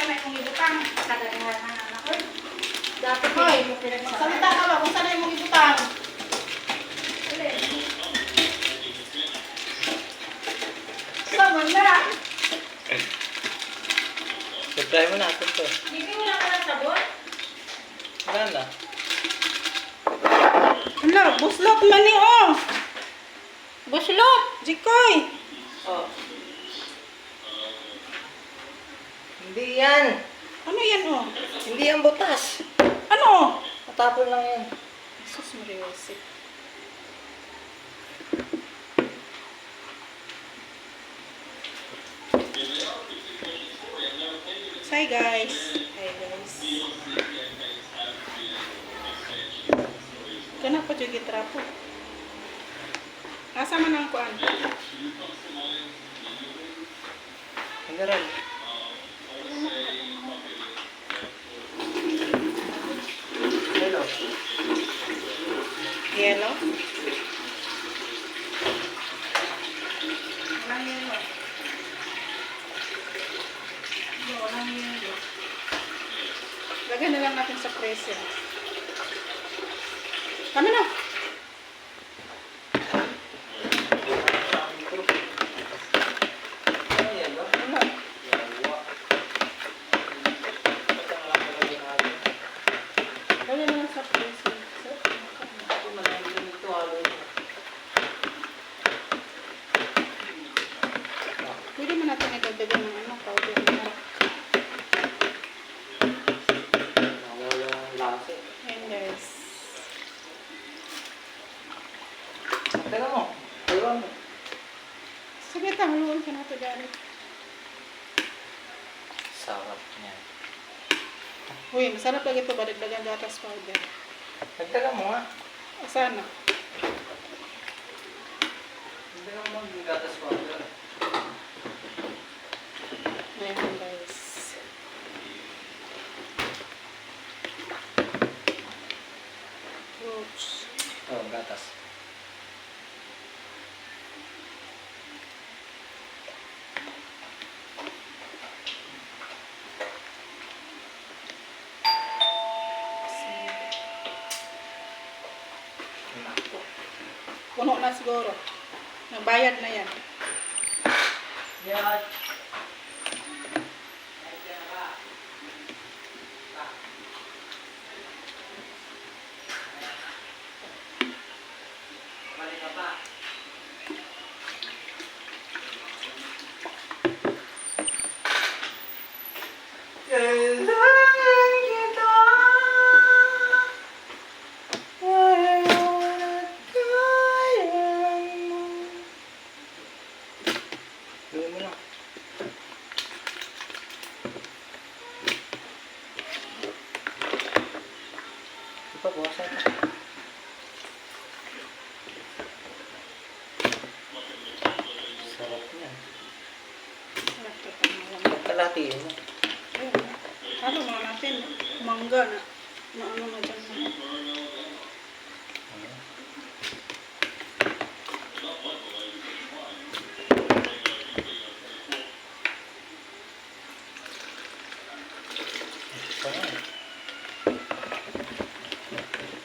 may kong ibutang. Kadagahan ng anak ko. Dati Hoy, mo pinagsasabi. salita ka ba kung saan ay mong ibutang? Sama na. Try mo natin to. Hindi wala ka lang sabon? Wala na. Ano, buslot man ni oh. Buslot! Jikoy. Oh. Hindi yan. Ano yan oh? Hindi yan butas. Ano? Matapon lang yan. Jesus Mariosip. Hi guys. Hi guys. Kenapa juga trapo? Asa man ang kuan? Mineral. Hello. Yellow? Walang yellow. Walang yellow. Lagyan na lang natin sa presyo. Kami na. Ano? Lagyan na lang sa presyo. Pwede mo natin nagdagdagan ng ano, powder na. Nawala ang lasa. Ayan guys. Teka mo. Ewan mo. Sige, haluan ka na ito dali. Sarap niyan. Uy, masarap lagi ito ba? Dagdagan gatas powder. Nagtaga mo nga. Sana. Nagtaga mo yung gatas powder. Ayan guys. Fruits. Oh, gatas. Nako. Puno na siguro. Nagbayad na yan. Yan. Kailangan kita. Ayaw at kaya mo. Gawin mo lang. Ito, buwasan ito. Sarap niyan. Sarap ito pang Kalatiin mo. Ayun. Halo mga natin. Mangga na. Ano na dyan.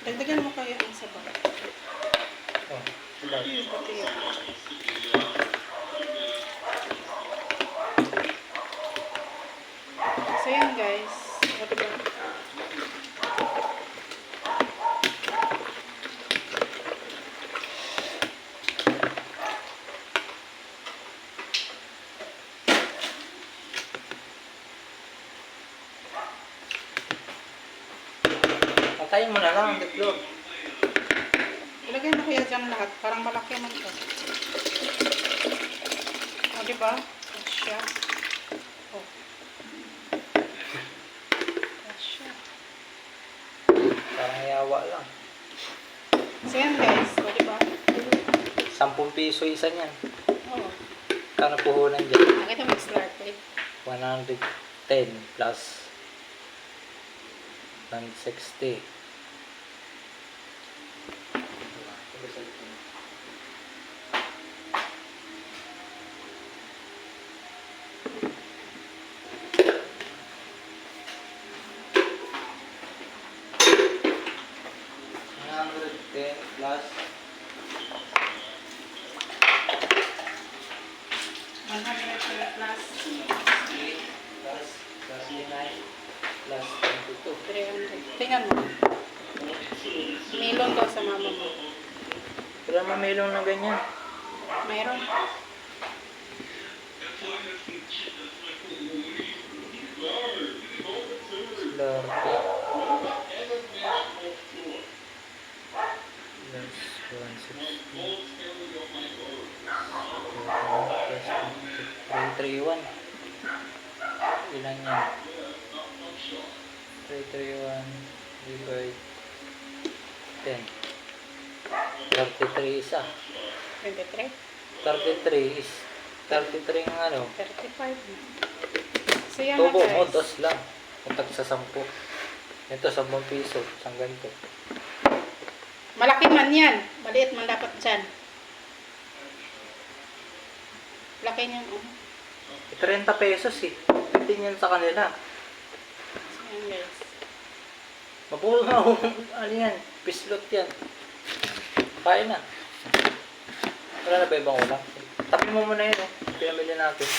Dagdagan mo kaya ang sabaw. Oh, diba? Pati yun. So yan guys. O diba? Patayin mo na lang ang tiklog. Ilagay mo kaya dyan lahat. Parang malaki man ito. O diba? Siya. O. Siya. Parang yawa lang. So yan guys. O diba? 10 piso isa niyan. O. Kano puhunan dyan? Nakita mo start eh. 110 plus 160. Sabihin daw sa mama mo. Wala mamilong na ganyan. Mayroon. Slurpee. Plus 160. 331. Ilan yan? 331 divide 10. 33 isa. 23? 33 is 33 ng ano. 35 na. So yan na Tubo mo, guys. dos lang. Puntak sa 10. Ito, 10 piso. Isang ganito. Malaki man yan. Maliit man dapat dyan. Laki niyan. 30 pesos eh. 15 yan sa kanila. So yan guys. Mabuhay nga ako. Ano yan? Pislot yan. Kain na. Wala na ba ibang ulam? Tabi mo muna yun, oh. Pinamili natin.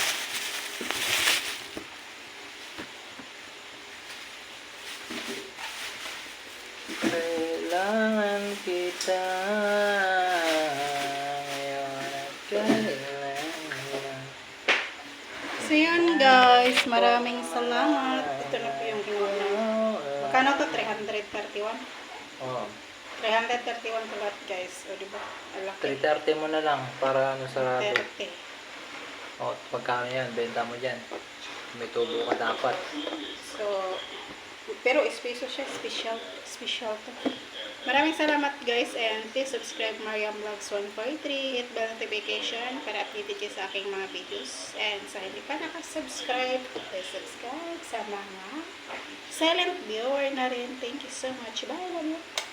Kailangan kita ngayon at kailangan. So yun guys. Maraming salamat. Ito na po yung inulam. Magkano to? 331? Oh, 331 po lahat guys. O diba? Alaki. 330 mo na lang para ano sarado. 30. O, pagkano yan, benta mo dyan. May tubo ka dapat. So, pero espeso siya, special to. Maraming salamat guys and please subscribe Mariam Vlogs 143, hit bell notification para updated kayo sa aking mga videos. And sa hindi pa nakasubscribe, please subscribe sa mga silent viewer na rin. Thank you so much. Bye, love you.